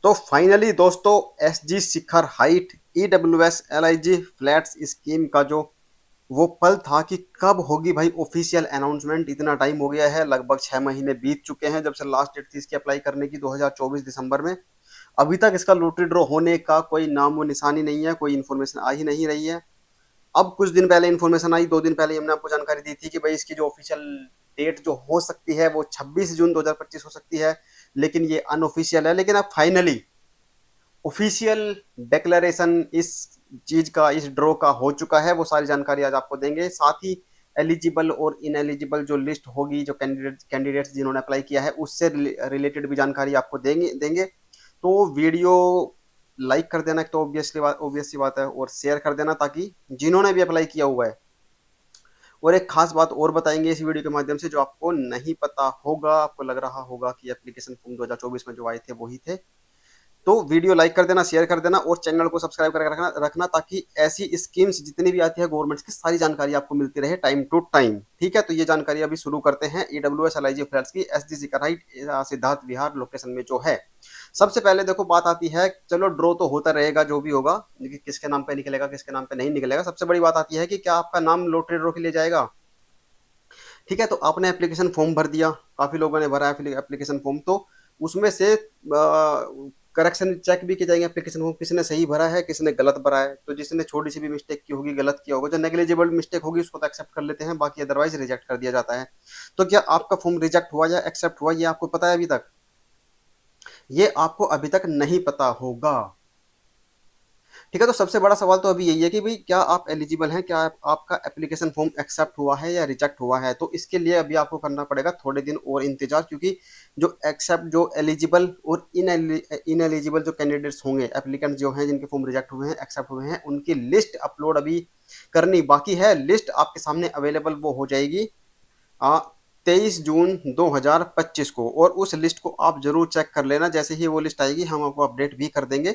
तो फाइनली दोस्तों, S G Shikhar height EWS LIG flats scheme का जो वो पल था कि कब होगी भाई ऑफिशियल अनाउंसमेंट। इतना टाइम हो गया है, लगभग 6 महीने बीत चुके हैं जब से लास्ट डेट थी इसकी अप्लाई करने की, 2024 दिसंबर में। अभी तक इसका लॉटरी ड्रॉ होने का कोई नाम वो निशानी नहीं है, कोई इन्फॉर्मेशन आ ही नहीं रही है। अब कुछ दिन पहले इन्फॉर्मेशन आई, 2 दिन पहले हमने आपको जानकारी दी थी कि भाई इसकी जो ऑफिशियल डेट जो हो सकती है वो 26 जून 2025 हो सकती है, लेकिन ये अनऑफिशियल है। लेकिन अब फाइनली ऑफिशियल डिक्लेरेशन इस चीज का, इस ड्रॉ का हो चुका है। वो सारी जानकारी आज आपको देंगे, साथ ही एलिजिबल और इनएलिजिबल जो लिस्ट होगी, जो कैंडिडेट्स जिन्होंने अप्लाई किया है उससे रिलेटेड भी जानकारी आपको देंगे। तो वीडियो लाइक कर देना, एक तो ऑब्वियस सी बात है, और शेयर कर देना ताकि जिन्होंने भी अप्लाई किया हुआ है। और एक खास बात और बताएंगे इस वीडियो के माध्यम से जो आपको नहीं पता होगा, आपको लग रहा होगा कि एप्लीकेशन फॉर्म 2024 में जो आए थे वही थे। तो वीडियो लाइक कर देना, शेयर कर देना और चैनल को सब्सक्राइब करके रखना ताकि ऐसी स्कीम्स जितनी भी आती है गवर्नमेंट की, सारी जानकारी आपको मिलती रहे टाइम टू टाइम। ठीक है, तो ये जानकारी अभी शुरू करते हैं EWS LIG फ्लैट्स की, SG शिखर हाइट सिद्धार्थ विहार लोकेशन में जो है। सबसे पहले देखो बात आती है, चलो ड्रॉ तो होता रहेगा जो भी होगा, लेकिन किसके नाम पे निकलेगा किसके नाम पे नहीं निकलेगा। सबसे बड़ी बात आती है कि क्या आपका नाम लॉटरी ड्रॉ के लिए जाएगा। ठीक है, तो आपने एप्लीकेशन फॉर्म भर दिया, काफी लोगों ने भरा है एप्लीकेशन फॉर्म, तो उसमें से करेक्शन चेक भी किए जाएंगे एप्लीकेशन फॉर्म, किसने सही भरा है किसने गलत भरा है। तो जिसने छोटी सी भी मिस्टेक की होगी, गलत किया होगा, जो नेग्लिजिबल मिस्टेक होगी उसको तो एक्सेप्ट कर लेते हैं, बाकी अदरवाइज रिजेक्ट कर दिया जाता है। तो क्या आपका फॉर्म रिजेक्ट हुआ या एक्सेप्ट हुआ ये आपको पता है अभी तक? ये आपको अभी तक नहीं पता होगा। ठीक है, तो सबसे बड़ा सवाल तो अभी यही है कि भाई क्या आप एलिजिबल हैं, क्या आपका एप्लीकेशन फॉर्म एक्सेप्ट हुआ है या रिजेक्ट हुआ है। तो इसके लिए अभी आपको करना पड़ेगा थोड़े दिन और इंतजार, क्योंकि जो एलिजिबल और इनएलिजिबल जो कैंडिडेट्स होंगे, एप्लीकेंट जो हैं जिनके फॉर्म रिजेक्ट हुए हैं एक्सेप्ट हुए हैं, उनकी लिस्ट अपलोड अभी करनी बाकी है। लिस्ट आपके सामने अवेलेबल वो हो जाएगी 23 जून 2025 को, और उस लिस्ट को आप जरूर चेक कर लेना। जैसे ही वो लिस्ट आएगी हम आपको अपडेट भी कर देंगे।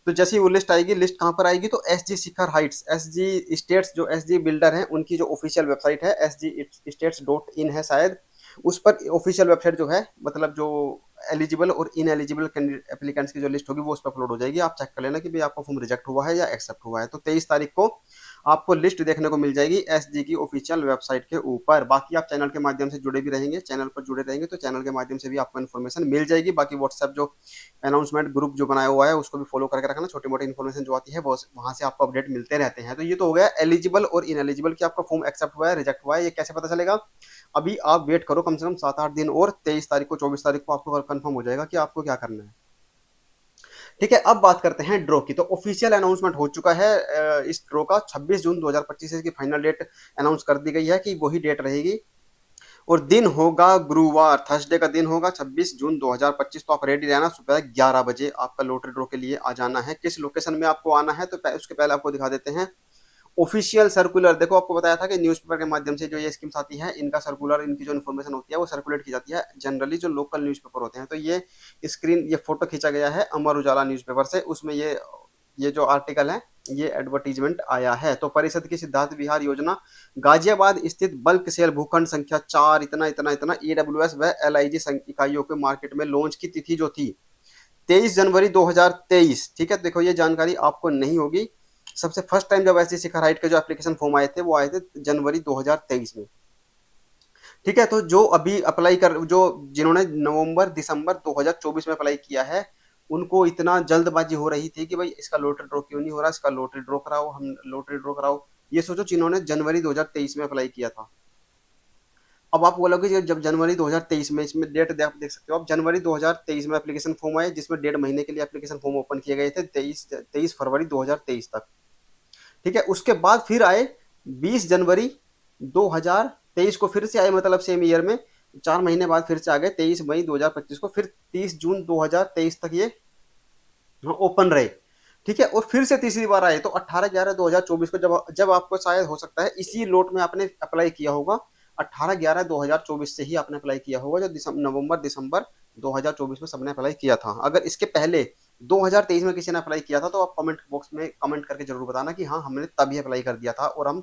तो जैसे ही वो लिस्ट आएगी, लिस्ट कहाँ पर आएगी, तो एस जी शिखर हाइट्स, एस जी स्टेट्स जो एस जी बिल्डर है उनकी जो ऑफिशियल वेबसाइट है SG states.in है शायद, उस पर ऑफिशियल वेबसाइट जो है, मतलब जो एलिजिबल और इन एलिजिबल एप्लीकेंट्स की जो लिस्ट होगी वो उस पर अपलोड हो जाएगी। आप चेक कर लेना कि भाई आपका फॉर्म रिजेक्ट हुआ है या एक्सेप्ट हुआ है। तो 23 तारीख को आपको लिस्ट देखने को मिल जाएगी SG की ऑफिशियल वेबसाइट के ऊपर। बाकी आप चैनल के माध्यम से जुड़े भी रहेंगे, चैनल पर जुड़े रहेंगे तो चैनल के माध्यम से भी आपको इन्फॉर्मेशन मिल जाएगी। बाकी व्हाट्सएप जो अनाउंसमेंट ग्रुप जो बनाया हुआ है उसको भी फॉलो करके रखना, छोटी मोटी इन्फॉर्मेशन जो आती है वो वहां से आपको अपडेट मिलते रहते हैं। तो ये तो हो गया एलिजिबल और इनएलिजिबल कि आपका फॉर्म एक्सेप्ट हुआ है रिजेक्ट हुआ है, ये कैसे पता चलेगा। अभी आप वेट करो कम से कम 7-8 दिन और, 23 तारीख को 24 तारीख को आपको कंफर्म हो जाएगा कि आपको क्या करना है। ठीक है, अब बात करते हैं ड्रॉ की। तो ऑफिशियल अनाउंसमेंट हो चुका है इस ड्रॉ का, 26 जून 2025 की फाइनल डेट अनाउंस कर दी गई है कि वही डेट रहेगी। और दिन होगा गुरुवार, थर्सडे का दिन होगा 26 जून 2025। तो आप रेडी रहना, सुबह 11 बजे आपका लॉटरी ड्रॉ के लिए आ जाना है। किस लोकेशन में आपको आना है तो उसके पहले आपको दिखा देते हैं ऑफिशियल सर्कुलर। देखो आपको बताया था कि न्यूज़पेपर के माध्यम से जो ये स्कीम्स आती है, इनका सर्कुलर, इनकी जो इन्फॉर्मेशन होती है वो सर्कुलेट की जाती है जनरली जो लोकल न्यूज़पेपर होते हैं। तो ये फोटो खींचा गया है अमर उजाला न्यूज़पेपर से, उसमें ये जो आर्टिकल है ये एडवर्टीजमेंट आया है। तो परिषद की सिद्धार्थ विहार योजना गाजियाबाद स्थित बल्क सेल भूखंड संख्या 4 इतना इतना इतना EWS व LIG इकाइयों के मार्केट में लॉन्च की तिथि जो थी 23 जनवरी 2023। ठीक है, देखो ये जानकारी आपको नहीं होगी। सबसे फर्स्ट टाइम जब ऐसी शिखर हाइट के जो एप्लीकेशन फॉर्म आए थे वो आए थे जनवरी 2023 में। ठीक है, तो जो अभी अप्लाई कर जो जिन्होंने नवंबर दिसंबर 2024 में अप्लाई किया है, उनको इतना जल्दबाजी हो रही थी कि भाई इसका लॉटरी ड्रॉ क्यों नहीं हो रहा, इसका लॉटरी ड्रॉ कराओ, हम लॉटरी ड्रॉ कराओ। ये सोचो जिन्होंने जनवरी 2023 में अप्लाई किया था। अब आप बोलोगे जब जनवरी 2023 में, इसमें डेट आप देख सकते हो, अब जनवरी 2023 में एप्लीकेशन फॉर्म आए जिसमें 1.5 महीने के लिए एप्लीकेशन फॉर्म ओपन किए गए थे, 23 फरवरी 2023 तक। ठीक है, उसके बाद फिर आए 20 जनवरी 2023 को फिर से आए, मतलब सेम ईयर में 4 महीने बाद फिर से आ गए 23 मई 2025 को, फिर 30 जून 2023 तक ये ओपन रहे। ठीक है, और फिर से तीसरी बार आए तो 18/11/2024 को, जब जब आपको शायद हो सकता है इसी लोट में आपने अप्लाई किया होगा, 18/11/2024 से ही आपने अप्लाई किया होगा, जो नवंबर दिसंबर 2024 में सबने अप्लाई किया था। अगर इसके पहले 2023 में किसी ने अप्लाई किया था तो आप कमेंट बॉक्स में कमेंट करके जरूर बताना कि हाँ हमने तभी अप्लाई कर दिया था और हम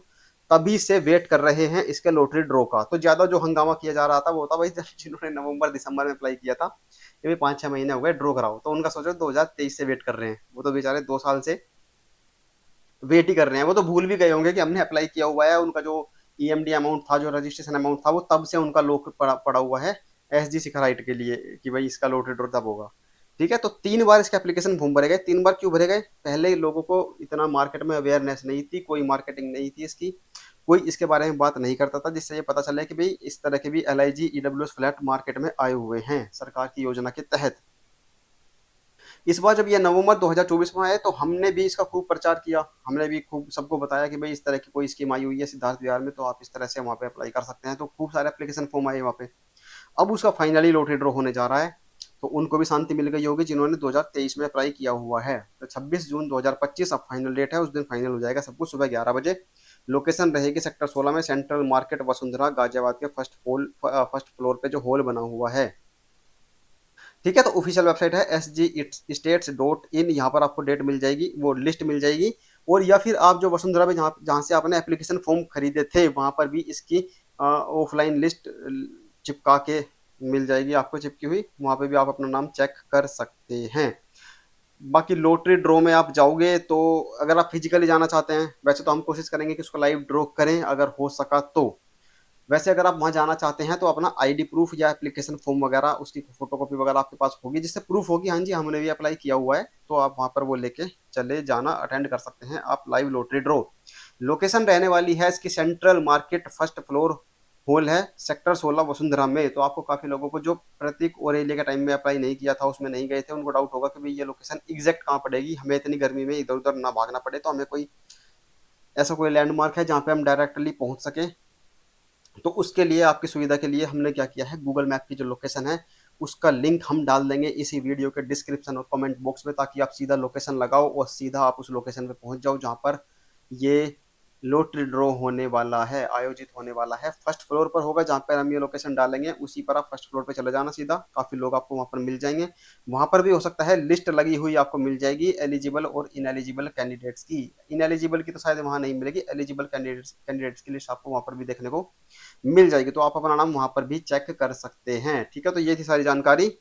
तभी से वेट कर रहे हैं इसके लॉटरी ड्रॉ का। तो ज़्यादा जो हंगामा किया जा रहा था वो था भाई जिन्होंने नवंबर दिसंबर में अप्लाई किया था, ये भी 5-6 महीने हो गए ड्रॉ कराओ, तो उनका सोचो 2023 से वेट कर रहे हैं, वो तो बेचारे 2 साल से वेट ही कर रहे हैं। वो तो भूल भी गए होंगे कि हमने अप्लाई किया हुआ है, उनका जो ईएमडी अमाउंट था, जो रजिस्ट्रेशन अमाउंट था, वो तब से उनका लोक पड़ा हुआ है एसजी शिखराइट के लिए कि भाई इसका लॉटरी ड्रॉ तब होगा। ठीक है, तो 3 बार इसके एप्लीकेशन फॉर्म भरे गए। 3 बार क्यों भरे गए? पहले लोगों को इतना मार्केट में अवेयरनेस नहीं थी, कोई मार्केटिंग नहीं थी इसकी, कोई इसके बारे में बात नहीं करता था, जिससे ये पता चले कि भाई इस तरह के भी L I G EWS flat market में आए हुए हैं सरकार की योजना के तहत। इस बार जब ये नवंबर 2024 में आए तो हमने भी इसका खूब प्रचार किया, हमने भी खूब सबको बताया कि भाई इस तरह की कोई स्कीम आई हुई है सिद्धार्थ विहार में, तो आप इस तरह से वहाँ पे अप्लाई कर सकते हैं। तो खूब सारे एप्लीकेशन फॉर्म आए वहाँ पे। अब उसका फाइनली लॉटरी ड्रॉ होने जा रहा है, तो उनको भी शांति मिल गई होगी जिन्होंने 2023 में अप्लाई किया हुआ है। तो 26 जून 2025 अब फाइनल डेट है, उस दिन फाइनल हो जाएगा सब कुछ सुबह 11 बजे। लोकेशन रहेगी सेक्टर 16 में, सेंट्रल मार्केट वसुंधरा गाजियाबाद के फर्स्ट फ्लोर पे जो हॉल बना हुआ है। ठीक है, तो ऑफिशियल वेबसाइट है sg states.in, यहाँ पर आपको डेट मिल जाएगी, वो लिस्ट मिल जाएगी। और या फिर आप जो वसुंधरा में जहाँ जहाँ से आपने एप्लीकेशन फॉर्म खरीदे थे वहाँ पर भी इसकी ऑफलाइन लिस्ट चिपका के मिल जाएगी आपको, चिपकी हुई, वहाँ पे भी आप अपना नाम चेक कर सकते हैं। बाकी लॉटरी ड्रॉ में आप जाओगे तो अगर आप फिजिकली जाना चाहते हैं, वैसे तो हम कोशिश करेंगे कि उसको लाइव ड्रॉ करें अगर हो सका तो। वैसे अगर आप वहाँ जाना चाहते हैं तो अपना आईडी प्रूफ या एप्लीकेशन फॉर्म वगैरह उसकी फोटोकॉपी वगैरह आपके पास होगी, जिससे प्रूफ होगी हाँ जी हमने भी अप्लाई किया हुआ है, तो आप वहाँ पर वो लेके चले जाना, अटेंड कर सकते हैं आप लाइव लॉटरी ड्रॉ। लोकेशन रहने वाली है इसकी central market first floor hall है, सेक्टर 16 वसुंधरा में। तो आपको काफी लोगों को जो प्रतीक और एरिया के टाइम में अप्लाई नहीं किया था, उसमें नहीं गए थे, उनको डाउट होगा कि भाई ये लोकेशन एग्जैक्ट कहाँ पड़ेगी, हमें इतनी गर्मी में इधर उधर ना भागना पड़े, तो हमें कोई ऐसा कोई लैंडमार्क है जहाँ पे हम डायरेक्टली पहुंच सके। तो उसके लिए आपकी सुविधा के लिए हमने क्या किया है, गूगल मैप की जो लोकेशन है उसका लिंक हम डाल देंगे इसी वीडियो के डिस्क्रिप्शन और कमेंट बॉक्स में, ताकि आप सीधा लोकेशन लगाओ और सीधा आप उस लोकेशन पे पहुंच जाओ जहां पर ये लॉटरी ड्रॉ होने वाला है, आयोजित होने वाला है। फर्स्ट फ्लोर पर होगा जहाँ पर हम ये लोकेशन डालेंगे, उसी पर आप फर्स्ट फ्लोर पर चले जाना सीधा, काफ़ी लोग आपको वहाँ पर मिल जाएंगे। वहाँ पर भी हो सकता है लिस्ट लगी हुई आपको मिल जाएगी एलिजिबल और इनएलिजिबल कैंडिडेट्स की। इनएलिजिबल की तो शायद वहाँ नहीं मिलेगी, एलिजिबल कैंडिडेट्स की लिस्ट आपको वहाँ पर भी देखने को मिल जाएगी, तो आप अपना नाम वहाँ पर भी चेक कर सकते हैं। ठीक है, तो ये थी सारी जानकारी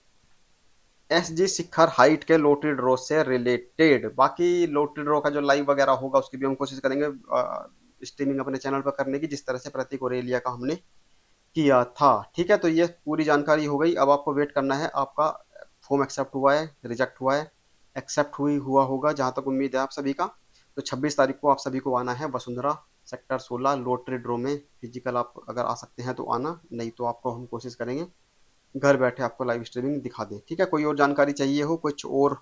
एस जी शिखर हाइट के लॉटरी ड्रॉ से रिलेटेड। बाकी लॉटरी ड्रॉ का जो लाइव वगैरह होगा उसकी भी हम कोशिश करेंगे स्ट्रीमिंग अपने चैनल पर करने की, जिस तरह से प्रतीक और एलिया का हमने किया था। ठीक है, तो ये पूरी जानकारी हो गई। अब आपको वेट करना है, आपका फॉर्म एक्सेप्ट हुआ है, रिजेक्ट हुआ है, एक्सेप्ट हुआ होगा जहाँ तक उम्मीद है आप सभी का। तो 26 तारीख को आप सभी को आना है वसुंधरा सेक्टर 16 लॉटरी ड्रॉ में। फिजिकल आप अगर आ सकते हैं तो आना, नहीं तो आपको हम कोशिश करेंगे घर बैठे आपको लाइव स्ट्रीमिंग दिखा दें। ठीक है, कोई और जानकारी चाहिए हो, कुछ और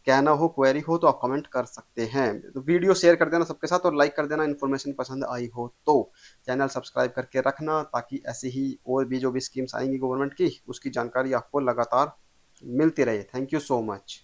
कहना हो, क्वेरी हो, तो आप कमेंट कर सकते हैं। तो वीडियो शेयर कर देना सबके साथ और लाइक कर देना इन्फॉर्मेशन पसंद आई हो तो। चैनल सब्सक्राइब करके रखना ताकि ऐसे ही और भी जो भी स्कीम्स आएंगी गवर्नमेंट की उसकी जानकारी आपको लगातार मिलती रहे। Thank you so much.